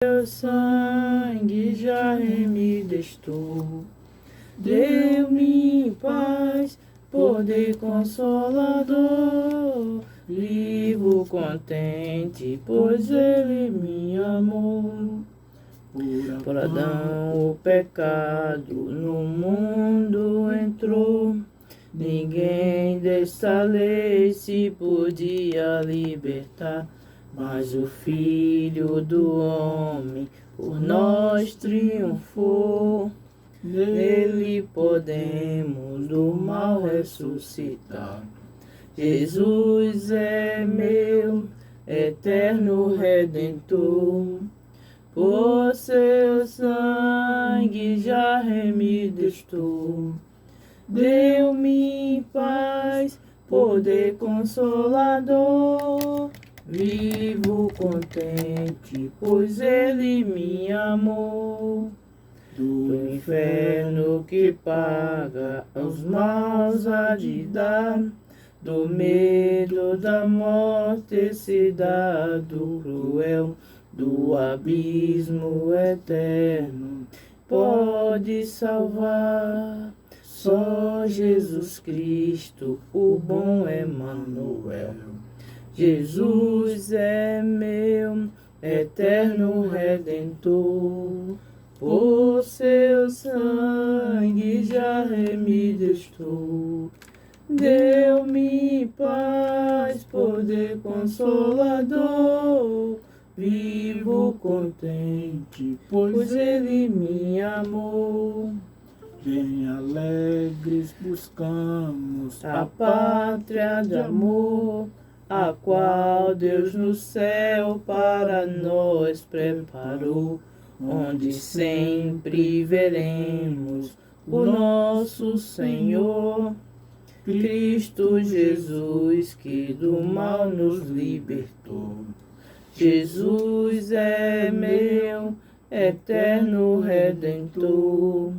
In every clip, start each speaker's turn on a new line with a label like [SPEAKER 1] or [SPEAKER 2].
[SPEAKER 1] Teu sangue já me destou, deu-me paz, poder consolador. Vivo contente, pois Ele me amou. Por Adão o pecado no mundo entrou, ninguém desta lei se podia libertar. Mas o Filho do Homem por nós triunfou, nele podemos do mal ressuscitar. Jesus é meu eterno Redentor, por seu sangue já me destou. Deu-me paz, poder consolador. Vivo contente, pois Ele me amou. Do inferno que paga aos maus há de dar, do medo da morte esse dado cruel, do abismo eterno pode salvar. Só Jesus Cristo, o bom Emanuel. Jesus é meu eterno Redentor, por seu sangue já me destou. Deu-me paz, poder consolador. Vivo contente, pois Ele me amou.
[SPEAKER 2] Bem alegres buscamos
[SPEAKER 1] a pátria de amor, a qual Deus no céu para nós preparou, onde sempre veremos o nosso Senhor, Cristo Jesus, que do mal nos libertou. Jesus é meu eterno Redentor,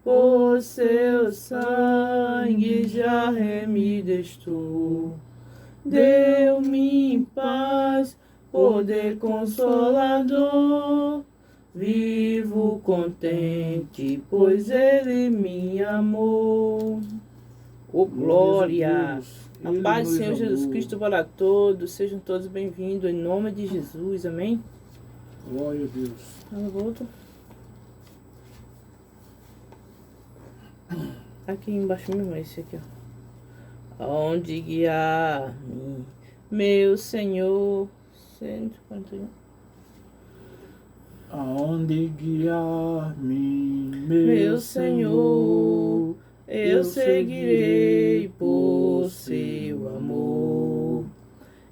[SPEAKER 1] por seu sangue já me destou. Deu-me paz, poder consolador. Vivo contente, pois Ele me amou. Oh, glória! A paz do Senhor Jesus Cristo para todos. Sejam todos bem-vindos em nome de Jesus. Amém?
[SPEAKER 2] Glória a Deus.
[SPEAKER 1] Volta. Aqui embaixo mesmo, esse aqui, ó. Aonde guiar-me, meu Senhor. 141.
[SPEAKER 2] Aonde guiar-me,
[SPEAKER 1] Meu Senhor, eu seguirei por seu amor.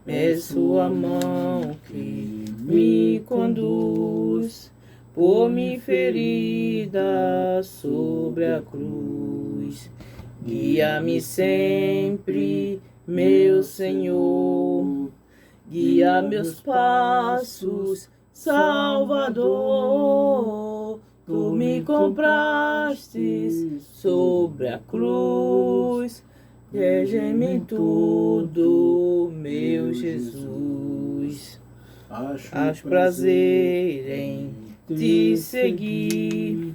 [SPEAKER 1] É sua mão que me conduz, por mim ferida sobre a cruz. Guia-me sempre, meu Senhor, guia meus passos, Salvador. Tu me compraste sobre a cruz, rege-me tudo, meu Jesus. Acho prazer em te seguir,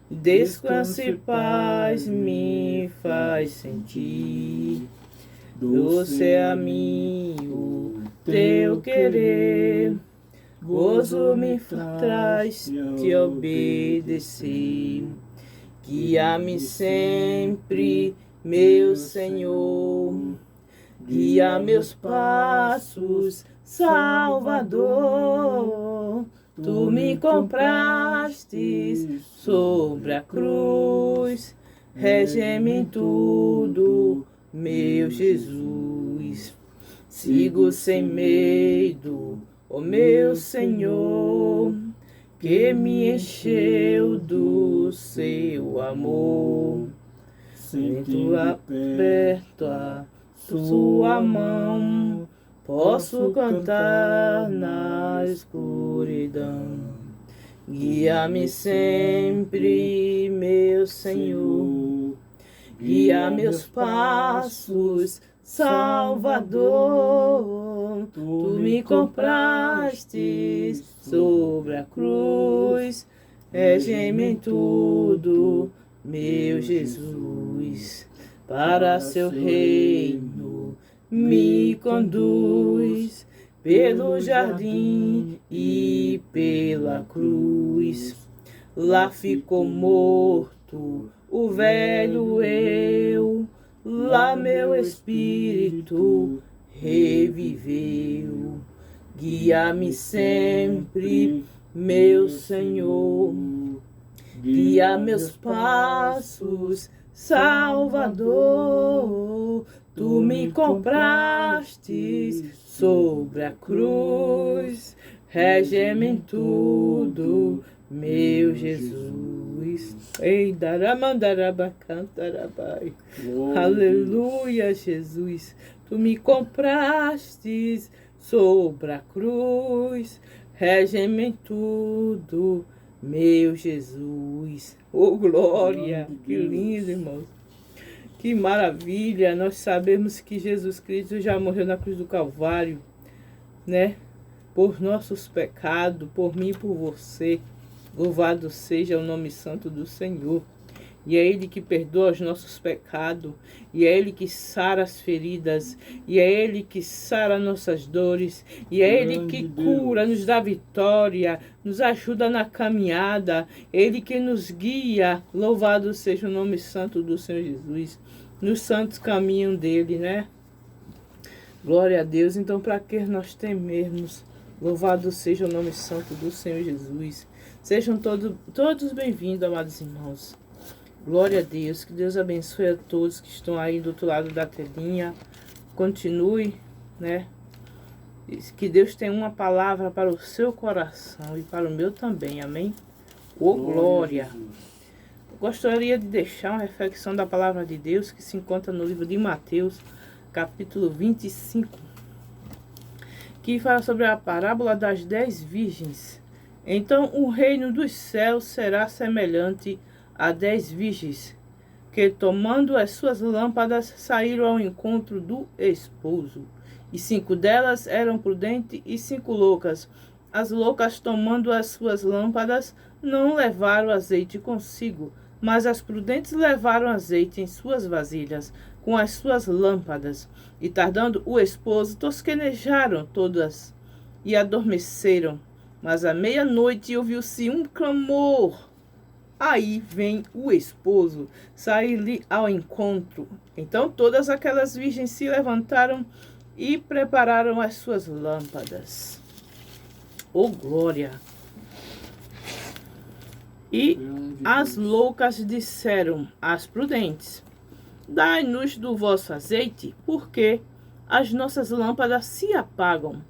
[SPEAKER 1] descanso e paz me faz sentir. Doce é a mim o teu querer, gozo me traz te obedecer. Guia-me sempre, meu Senhor, guia meus passos, Salvador. Tu me compraste sobre a cruz, rege-me tudo, meu Jesus. Sigo sem medo, ó meu Senhor, que me encheu do seu amor. Sinto aperto a sua mão, posso cantar na escuridão. Guia-me sempre, meu Senhor, guia meus passos, Salvador. Tu me compraste sobre a cruz. Rege-me em tudo, meu Jesus, para seu reino me conduz, pelo jardim e pela cruz. Lá ficou morto o velho eu, lá meu espírito reviveu. Guia-me sempre, meu Senhor, guia meus passos, Salvador. Tu me compraste sobre a cruz, rege-me em tudo, meu Jesus. Ei, daramandarabacantarabay. Aleluia, Jesus. Tu me compraste sobre a cruz, rege-me em tudo, meu Jesus. Oh, glória! Que lindo, irmãos. Que maravilha! Nós sabemos que Jesus Cristo já morreu na cruz do Calvário, né? Por nossos pecados, por mim e por você. Louvado seja o nome santo do Senhor. E é Ele que perdoa os nossos pecados, e é Ele que sara as feridas, e é Ele que sara nossas dores, e é Ele que cura, nos dá vitória, nos ajuda na caminhada, Ele que nos guia. Louvado seja o nome santo do Senhor Jesus, nos santos caminhos dele, né? Glória a Deus. Então, para que nós temermos? Louvado seja o nome santo do Senhor Jesus. Sejam todos bem-vindos, amados irmãos. Glória a Deus, que Deus abençoe a todos que estão aí do outro lado da telinha. Continue, né? Que Deus tenha uma palavra para o seu coração e para o meu também, amém? Ô, glória! Gostaria de deixar uma reflexão da palavra de Deus que se encontra no livro de Mateus, capítulo 25, que fala sobre a parábola das 10 virgens. Então, o reino dos céus será semelhante a 10 virgens, que tomando as suas lâmpadas saíram ao encontro do esposo. E 5 delas eram prudentes e 5 loucas. As loucas, tomando as suas lâmpadas, não levaram azeite consigo, mas as prudentes levaram azeite em suas vasilhas, com as suas lâmpadas. E tardando o esposo, tosquenejaram todas e adormeceram. Mas à meia-noite ouviu-se um clamor. Aí vem o esposo, sair-lhe ao encontro. Então todas aquelas virgens se levantaram e prepararam as suas lâmpadas. Oh, glória! E as loucas disseram às prudentes: dai-nos do vosso azeite, porque as nossas lâmpadas se apagam.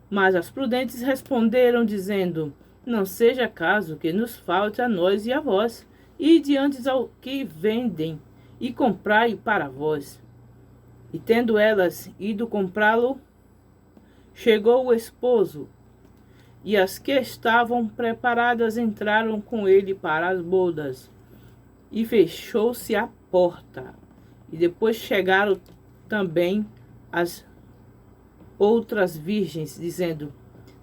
[SPEAKER 1] Mas as prudentes responderam, dizendo: não seja caso que nos falte a nós e a vós, e diante ao que vendem, e comprai para vós. E tendo elas ido comprá-lo, chegou o esposo, e as que estavam preparadas entraram com ele para as bodas, e fechou-se a porta. E depois chegaram também as outras virgens, dizendo: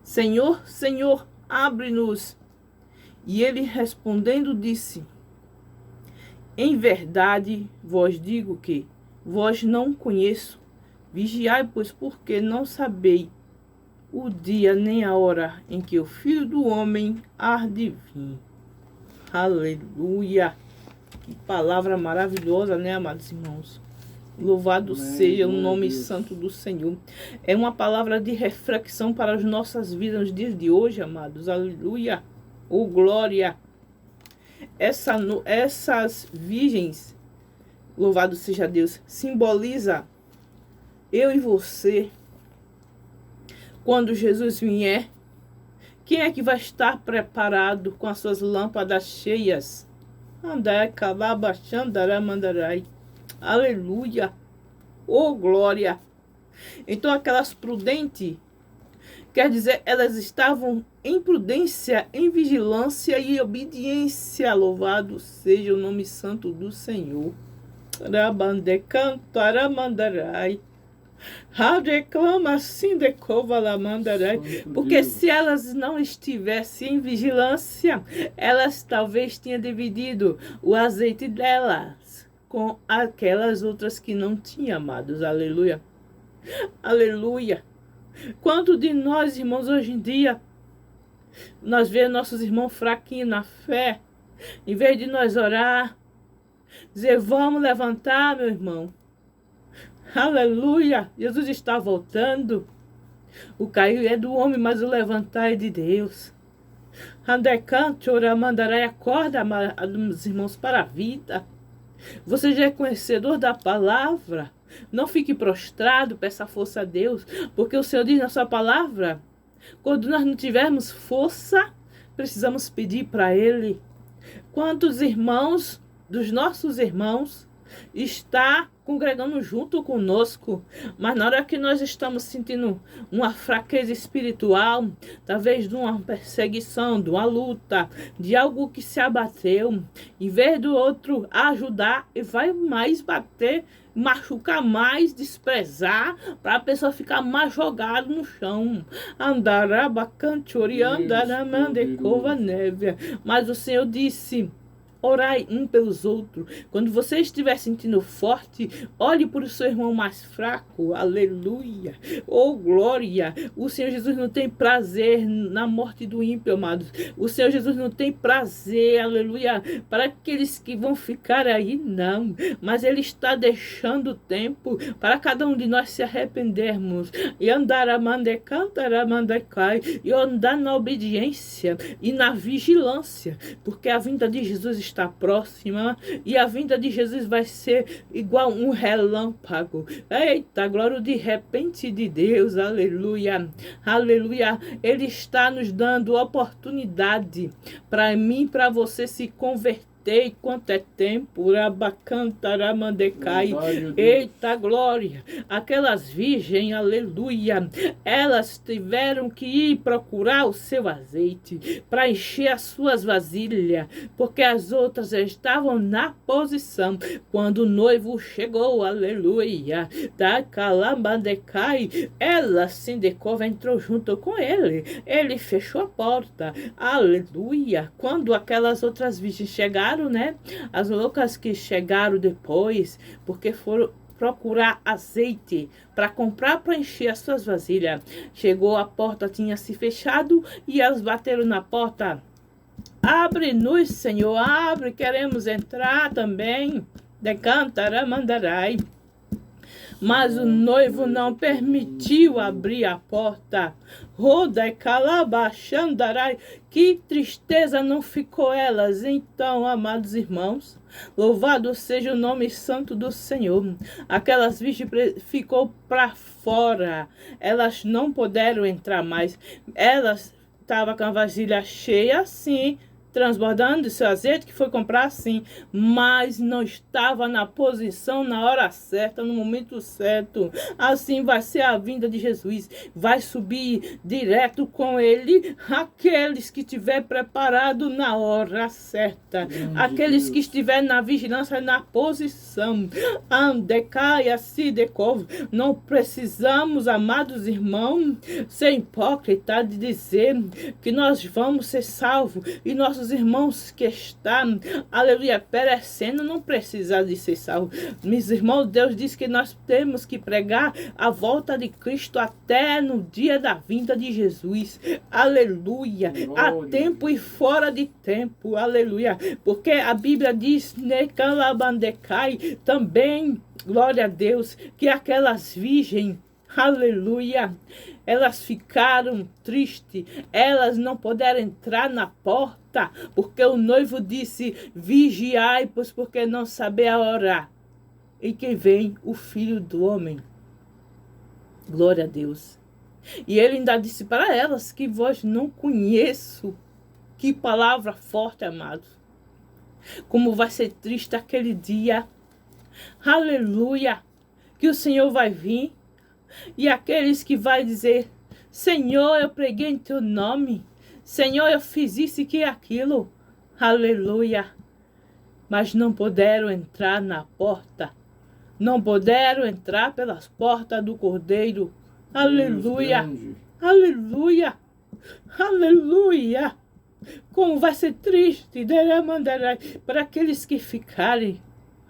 [SPEAKER 1] Senhor, Senhor, abre-nos. E ele respondendo disse: em verdade vos digo que vós não conheço. Vigiai, pois, porque não sabeis o dia nem a hora em que o Filho do Homem há de vir. Aleluia! Que palavra maravilhosa, né, amados irmãos? Louvado seja o nome santo do Senhor. É uma palavra de reflexão para as nossas vidas nos dias de hoje, amados. Aleluia! Oh, glória! Essas virgens, louvado seja Deus, simboliza eu e você. Quando Jesus vier, quem é que vai estar preparado com as suas lâmpadas cheias? Aleluia! Oh, glória! Então aquelas prudentes, quer dizer, elas estavam em prudência, em vigilância e obediência. Louvado seja o nome santo do Senhor. Reclama assim de Covalamandarai, porque
[SPEAKER 2] Deus.
[SPEAKER 1] se elas não estivessem em vigilância, elas talvez tenham dividido o azeite delas com aquelas outras que não tinham, amados. Aleluia. Aleluia. Quanto de nós, irmãos, hoje em dia, nós vemos nossos irmãos fraquinhos na fé, em vez de nós orar, dizer, vamos levantar, meu irmão. Aleluia! Jesus está voltando. O cair é do homem, mas o levantar é de Deus. Andecante, oramandarai, acorda, amados irmãos, para a vida. Você já é conhecedor da palavra. Não fique prostrado, peça força a Deus, porque o Senhor diz na sua palavra, quando nós não tivermos força, precisamos pedir para Ele. Quantos irmãos, dos nossos irmãos, está congregando junto conosco, mas na hora que nós estamos sentindo uma fraqueza espiritual, talvez de uma perseguição, de uma luta, de algo que se abateu, em vez do outro ajudar, ele vai mais bater, machucar mais, desprezar, para a pessoa ficar mais jogada no chão. Andarabacante, andaramandecova névia. Mas o Senhor disse, orai um pelos outros. Quando você estiver sentindo forte, olhe para o seu irmão mais fraco. Aleluia. Oh, glória. O Senhor Jesus não tem prazer na morte do ímpio, amados. O Senhor Jesus não tem prazer, aleluia, para aqueles que vão ficar aí, não. Mas Ele está deixando tempo para cada um de nós se arrependermos. E andar a mandecai, e andar na obediência e na vigilância. Porque a vinda de Jesus está próxima e a vinda de Jesus vai ser igual um relâmpago. Eita, glória de repente de Deus, aleluia, aleluia. Ele está nos dando oportunidade para mim, para você se converter. Quanto é tempo, Rabacantaramandecai, eita glória, aquelas virgens, aleluia, elas tiveram que ir procurar o seu azeite para encher as suas vasilhas, porque as outras estavam na posição. Quando o noivo chegou, aleluia, da Calambandecai, ela Sindecova entrou junto com ele fechou a porta, aleluia. Quando aquelas outras virgens chegaram, né? As loucas que chegaram depois, porque foram procurar azeite para comprar, para encher as suas vasilhas. Chegou, a porta tinha se fechado e elas bateram na porta. Abre-nos, Senhor, abre, queremos entrar também. Decantaramandarai. Mas o noivo não permitiu abrir a porta. Roda e calabachandarai. Que tristeza não ficou elas. Então, amados irmãos, louvado seja o nome santo do Senhor. Aquelas virgens ficou para fora. Elas não puderam entrar mais. Elas estavam com a vasilha cheia, sim, transbordando de seu azeite, que foi comprar assim, mas não estava na posição, na hora certa, no momento certo. Assim vai ser a vinda de Jesus. Vai subir direto com ele aqueles que estiver preparado na hora certa, aqueles que estiver na vigilância, na posição. Andecaia, Sidecov. Não precisamos, amados irmãos, ser hipócrita de dizer que nós vamos ser salvos e nossos irmãos que estão, aleluia, perecendo, não precisa de ser salvo. Meus irmãos, Deus diz que nós temos que pregar a volta de Cristo até no dia da vinda de Jesus. Aleluia. Há tempo e fora de tempo. Aleluia. Porque a Bíblia diz, Necalabandecai, também, glória a Deus, que aquelas virgens, aleluia, elas ficaram tristes, elas não puderam entrar na porta, porque o noivo disse, vigiai, pois porque não sabe a hora em que vem o Filho do Homem. Glória a Deus. E ele ainda disse para elas que vós não conheço. Que palavra forte, amados. Como vai ser triste aquele dia. Aleluia. Que o Senhor vai vir. E aqueles que vai dizer, Senhor, eu preguei em teu nome. Senhor, eu fiz isso e aquilo. Aleluia. Mas não puderam entrar na porta. não puderam entrar pelas portas do Cordeiro. Aleluia,
[SPEAKER 2] grande.
[SPEAKER 1] aleluia, aleluia. Como vai ser triste para aqueles que ficarem.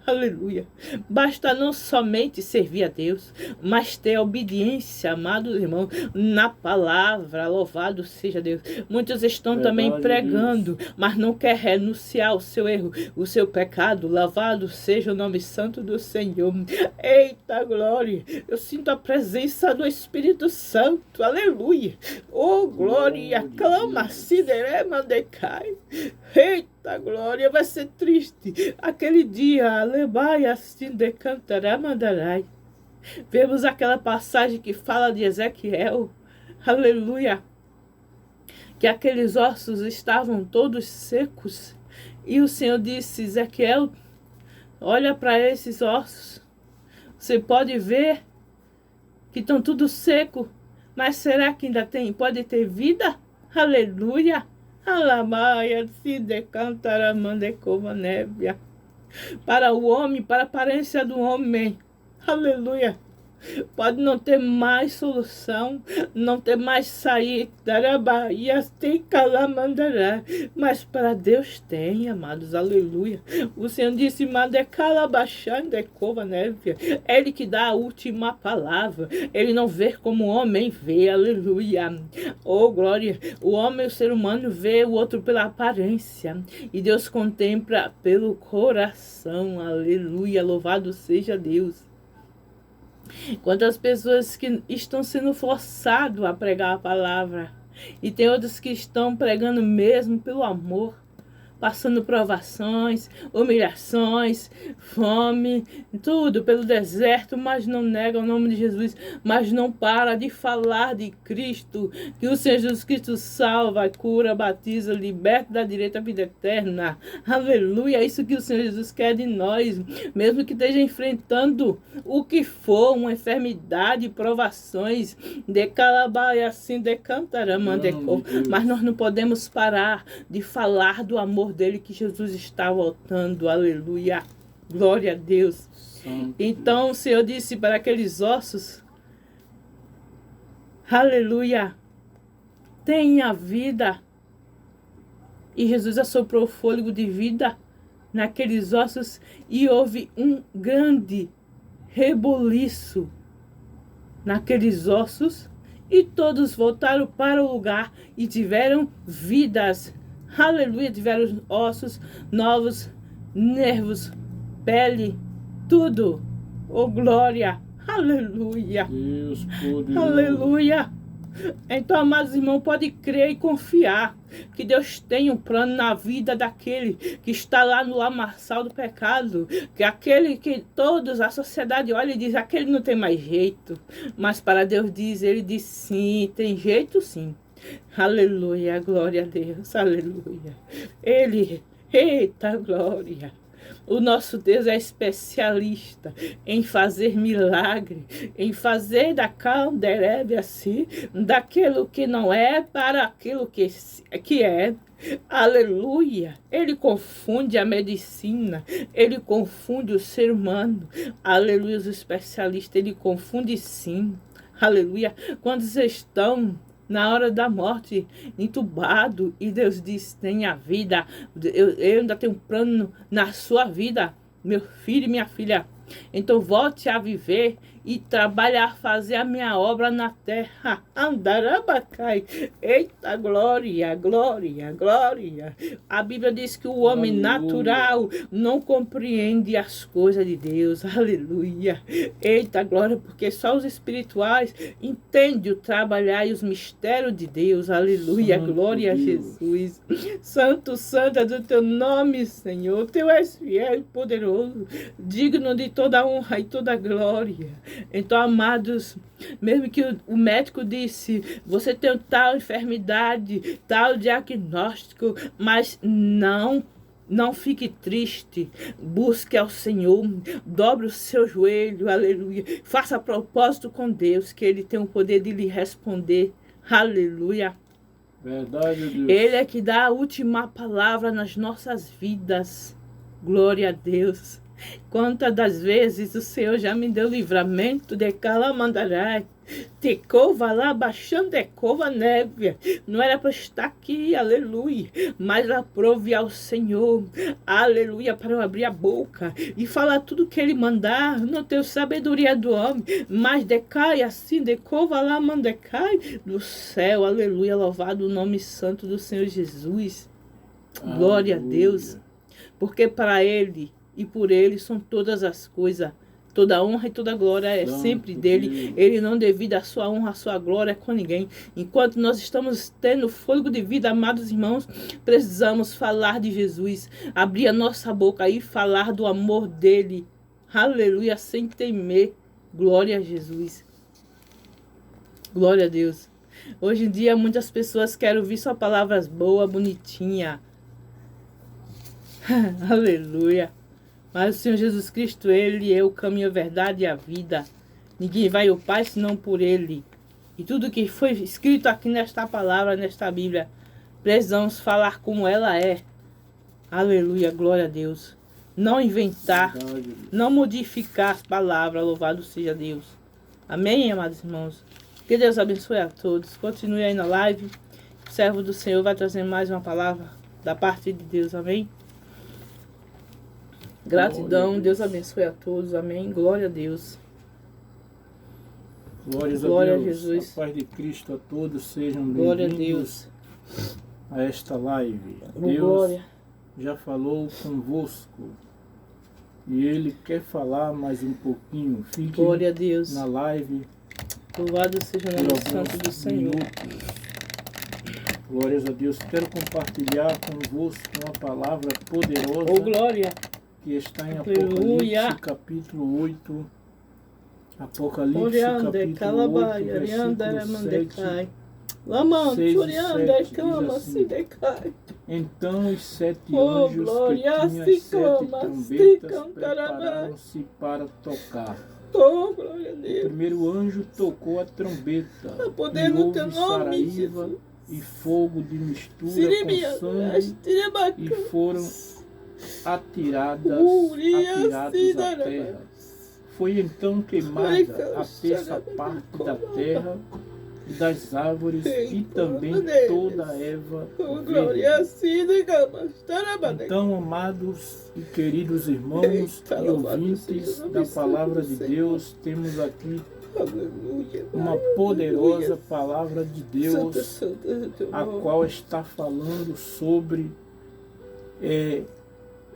[SPEAKER 1] Aleluia. Basta não somente servir a Deus, mas ter obediência, amados irmãos, na palavra. Louvado seja Deus. Muitos estão
[SPEAKER 2] Verdade,
[SPEAKER 1] também pregando, mas não quer renunciar ao seu erro, o seu pecado. Louvado seja o nome santo do Senhor. Eita glória. Eu sinto a presença do Espírito Santo. Aleluia. Oh glória. Clama, siderema decai. Eita glória, vai ser triste aquele dia. Alebai assim de cantará mandarai. Vemos aquela passagem que fala de Ezequiel. Aleluia. Que aqueles ossos estavam todos secos. E o Senhor disse: Ezequiel, olha para esses ossos. Você pode ver que estão tudo seco, mas será que ainda pode ter vida? Aleluia. Alamaia, se decantará, mandecova nébia. Para o homem, para a aparência do homem. Aleluia. Pode não ter mais solução, não ter mais saída, tem calamandará, mas para Deus tem, amados, aleluia. O Senhor disse: é Ele que dá a última palavra. Ele não vê como o homem vê, aleluia. Oh glória. O homem, o ser humano, vê o outro pela aparência e Deus contempla pelo coração, aleluia. Louvado seja Deus. Quantas pessoas que estão sendo forçadas a pregar a palavra, e tem outros que estão pregando mesmo pelo amor, passando provações, humilhações, fome, tudo pelo deserto, mas não nega o nome de Jesus, mas não para de falar de Cristo, que o Senhor Jesus Cristo salva, cura, batiza, liberta da direita à vida eterna. Aleluia, é isso que o Senhor Jesus quer de nós, mesmo que esteja enfrentando o que for, uma enfermidade, provações, de calabaia assim, de cantarama, mas nós não podemos parar de falar do amor dele, que Jesus está voltando, aleluia, glória a Deus. Então o Senhor disse para aqueles ossos, aleluia, tenha vida, e Jesus assoprou o fôlego de vida naqueles ossos, e houve um grande reboliço naqueles ossos, e todos voltaram para o lugar e tiveram vidas. Aleluia, tiveram ossos novos, nervos, pele, tudo. Oh, glória. Aleluia.
[SPEAKER 2] Deus poderoso.
[SPEAKER 1] Aleluia. Então, amados irmãos, pode crer e confiar que Deus tem um plano na vida daquele que está lá no lamaçal do pecado, que aquele que todos, a sociedade olha e diz, aquele não tem mais jeito, mas para Deus diz, ele diz sim, tem jeito sim. Aleluia, glória a Deus, aleluia. Ele, eita glória. O nosso Deus é especialista em fazer milagre, em fazer da calderebe assim, daquilo que não é para aquilo que é. Aleluia. Ele confunde a medicina, ele confunde o ser humano. Aleluia, os especialistas, ele confunde sim. Aleluia. Quando vocês estão na hora da morte, entubado, e Deus diz, tenha vida, eu ainda tenho um plano na sua vida, meu filho e minha filha. Então volte a viver e trabalhar, fazer a minha obra na terra. Andarabacai. Eita, glória, glória, glória. A Bíblia diz que o homem natural não compreende as coisas de Deus. Aleluia. Eita, glória, porque só os espirituais entendem o trabalhar e os mistérios de Deus. Aleluia, Santo glória Deus. A Jesus. Santo, santo é do teu nome, Senhor. Teu és fiel e poderoso, digno de toda honra e toda glória. Então, amados, mesmo que o médico disse, você tem tal enfermidade, tal diagnóstico, mas não fique triste, busque ao Senhor, dobre o seu joelho, aleluia, faça propósito com Deus, que Ele tem o poder de lhe responder, aleluia.
[SPEAKER 2] Verdade, Deus.
[SPEAKER 1] Ele é que dá a última palavra nas nossas vidas, glória a Deus. Quantas das vezes o Senhor já me deu livramento de calamandarai, tecova lá, baixando tecova neve. Não era para estar aqui, aleluia, mas aprove ao Senhor, aleluia, para eu abrir a boca e falar tudo que Ele mandar. Não tenho sabedoria do homem, mas decai assim, decova lá, mandecai do céu, aleluia, louvado o nome santo do Senhor Jesus. Glória a Deus, porque para Ele e por Ele são todas as coisas. Toda honra e toda glória é sempre dele. Ele não divide a sua honra, a sua glória com ninguém. Enquanto nós estamos tendo fôlego de vida, amados irmãos, precisamos falar de Jesus. Abrir a nossa boca e falar do amor dele. Aleluia, sem temer. Glória a Jesus. Glória a Deus. Hoje em dia muitas pessoas querem ouvir só palavras boas, bonitinhas. Aleluia. Mas o Senhor Jesus Cristo, Ele é o caminho, a verdade e a vida. Ninguém vai ao Pai senão por Ele. E tudo que foi escrito aqui nesta palavra, nesta Bíblia, precisamos falar como ela é. Aleluia, glória a Deus. Não inventar, não modificar as palavras, louvado seja Deus. Amém, amados irmãos? Que Deus abençoe a todos. Continue aí na live. O servo do Senhor vai trazer mais uma palavra da parte de Deus. Amém? Gratidão, Deus abençoe a todos, amém, glória a Deus.
[SPEAKER 2] Glória a Deus, Jesus. A paz de Cristo a todos, sejam bem-vindos a esta live. Deus já falou convosco e Ele quer falar mais um pouquinho. Fique
[SPEAKER 1] glória a Deus.
[SPEAKER 2] Na live.
[SPEAKER 1] Louvado seja o nome santo do Senhor.
[SPEAKER 2] Glórias a Deus. Quero compartilhar convosco uma palavra poderosa.
[SPEAKER 1] Oh, glória.
[SPEAKER 2] Que está em Apocalipse capítulo 8, Apocalipse capítulo 8, versículo 7, então os 7 anjos que tinham as 7 trombetas prepararam-se para tocar. O primeiro anjo tocou a trombeta, e houve saraíva e fogo de mistura com sangue, e foram atiradas à terra. Foi então queimada a terça parte da terra e das árvores e também toda a erva verde. Então, amados e queridos irmãos e ouvintes da palavra de Deus, temos aqui uma poderosa palavra de Deus, a qual está falando sobre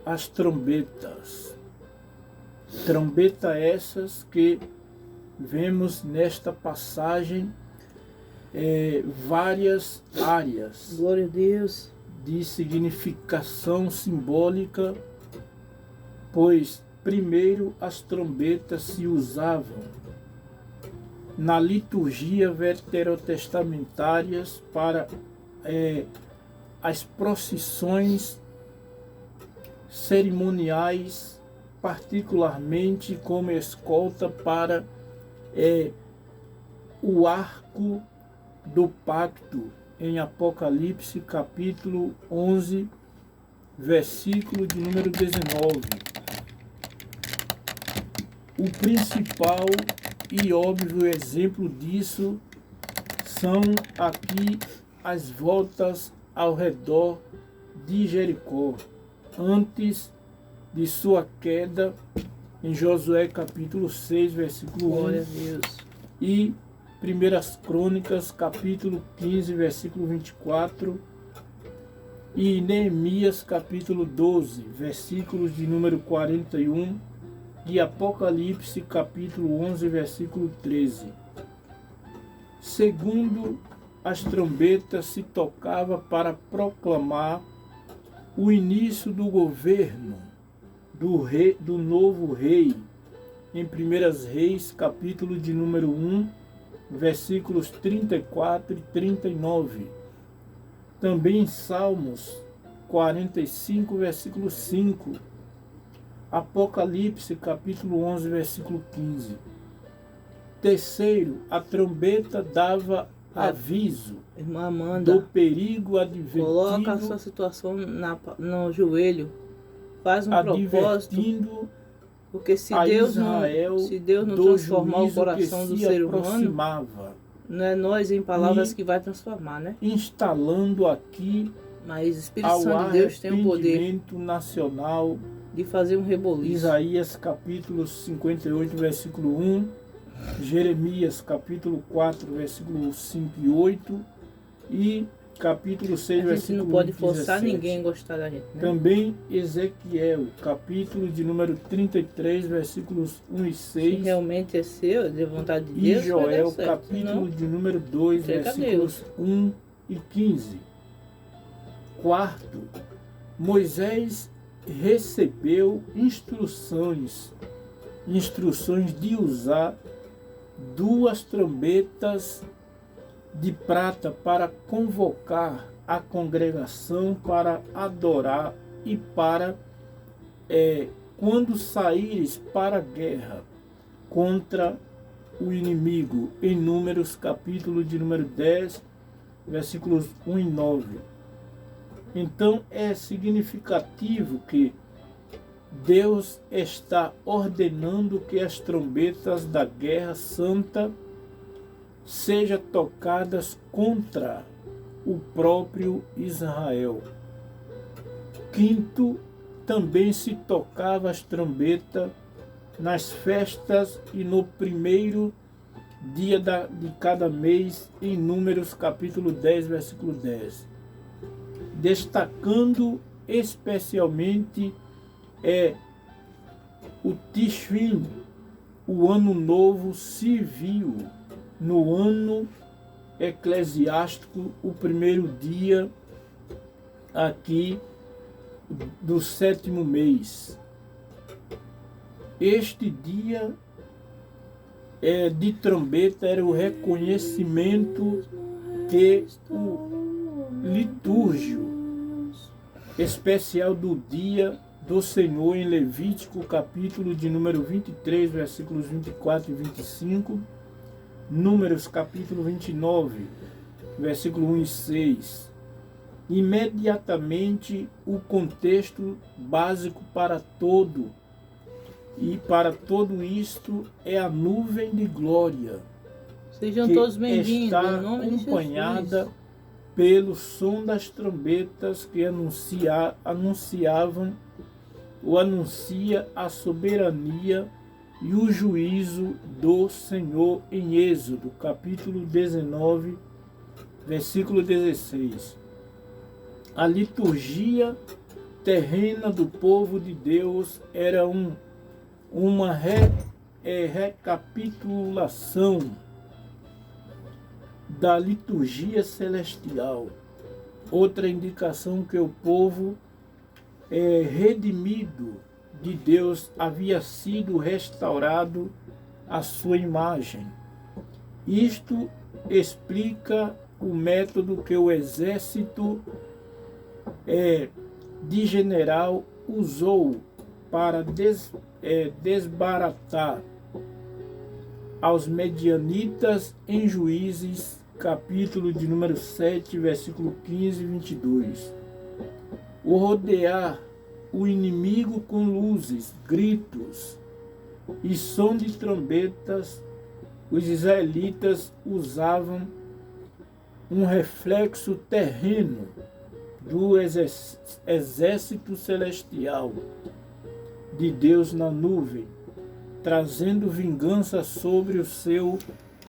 [SPEAKER 2] as trombetas. Trombeta essas que vemos nesta passagem várias áreas.
[SPEAKER 1] Glória a Deus.
[SPEAKER 2] De significação simbólica, pois primeiro as trombetas se usavam na liturgia veterotestamentárias para as procissões cerimoniais, particularmente como escolta para o arco do pacto, em Apocalipse capítulo 11, versículo de número 19. O principal e óbvio exemplo disso são aqui as voltas ao redor de Jericó, antes de sua queda, em Josué capítulo 6, versículo 1,
[SPEAKER 1] glória a Deus.
[SPEAKER 2] E 1 Crônicas capítulo 15, versículo 24, e Neemias capítulo 12, versículos de número 41, e Apocalipse capítulo 11, versículo 13. Segundo, as trombetas se tocava para proclamar o início do governo do novo rei, em 1 Reis, capítulo de número 1, versículos 34 e 39. Também em Salmos 45, versículo 5. Apocalipse, capítulo 11, versículo 15. Terceiro, a trombeta dava aviso
[SPEAKER 1] Irmã Amanda,
[SPEAKER 2] do perigo advertindo.
[SPEAKER 1] Coloca a sua situação no joelho. Faz um propósito. Porque se Deus não transformar o coração do ser humano, não é nós em palavras que vai transformar, né?
[SPEAKER 2] Instalando aqui,
[SPEAKER 1] mas o Espírito Santo de Deus tem o poder
[SPEAKER 2] nacional
[SPEAKER 1] de fazer um reboliço.
[SPEAKER 2] Isaías capítulo 58, versículo 1, Jeremias capítulo 4, versículo 5 e 8 e capítulo 6, versículo 17. A gente não pode forçar ninguém a gostar da gente, né? Também Ezequiel, capítulo de número 33, versículos 1 e 6.
[SPEAKER 1] Se realmente é seu, de vontade de Deus,
[SPEAKER 2] e Joel, capítulo de número 2, versículos 1 e 15. Quarto, Moisés recebeu instruções de usar 2 trombetas de prata para convocar a congregação para adorar e para, quando saíres para a guerra contra o inimigo, em Números capítulo de número 10, versículos 1 e 9. Então é significativo que Deus está ordenando que as trombetas da guerra santa sejam tocadas contra o próprio Israel. Quinto, também se tocava as trombetas nas festas e no primeiro dia de cada mês, em Números capítulo 10, versículo 10. Destacando especialmente o Tishrim, o ano novo civil, no ano eclesiástico, o primeiro dia aqui do 7º mês. Este dia de trombeta era o reconhecimento que o litúrgio especial do dia do Senhor, em Levítico capítulo de número 23, versículos 24 e 25, Números capítulo 29, versículo 1 e 6. Imediatamente o contexto básico para todo isto é a nuvem de glória.
[SPEAKER 1] Sejam todos bem-vindos,
[SPEAKER 2] está acompanhada pelo som das trombetas que anuncia a soberania e o juízo do Senhor, em Êxodo, capítulo 19, versículo 16. A liturgia terrena do povo de Deus era uma recapitulação da liturgia celestial. Outra indicação que o povo redimido de Deus havia sido restaurado à sua imagem. Isto explica o método que o exército de general usou para desbaratar aos medianitas em Juízes, capítulo de número 7, versículo 15 e 22. O rodear o inimigo com luzes, gritos e som de trombetas, os israelitas usavam um reflexo terreno do exército celestial de Deus na nuvem, trazendo vingança sobre o seu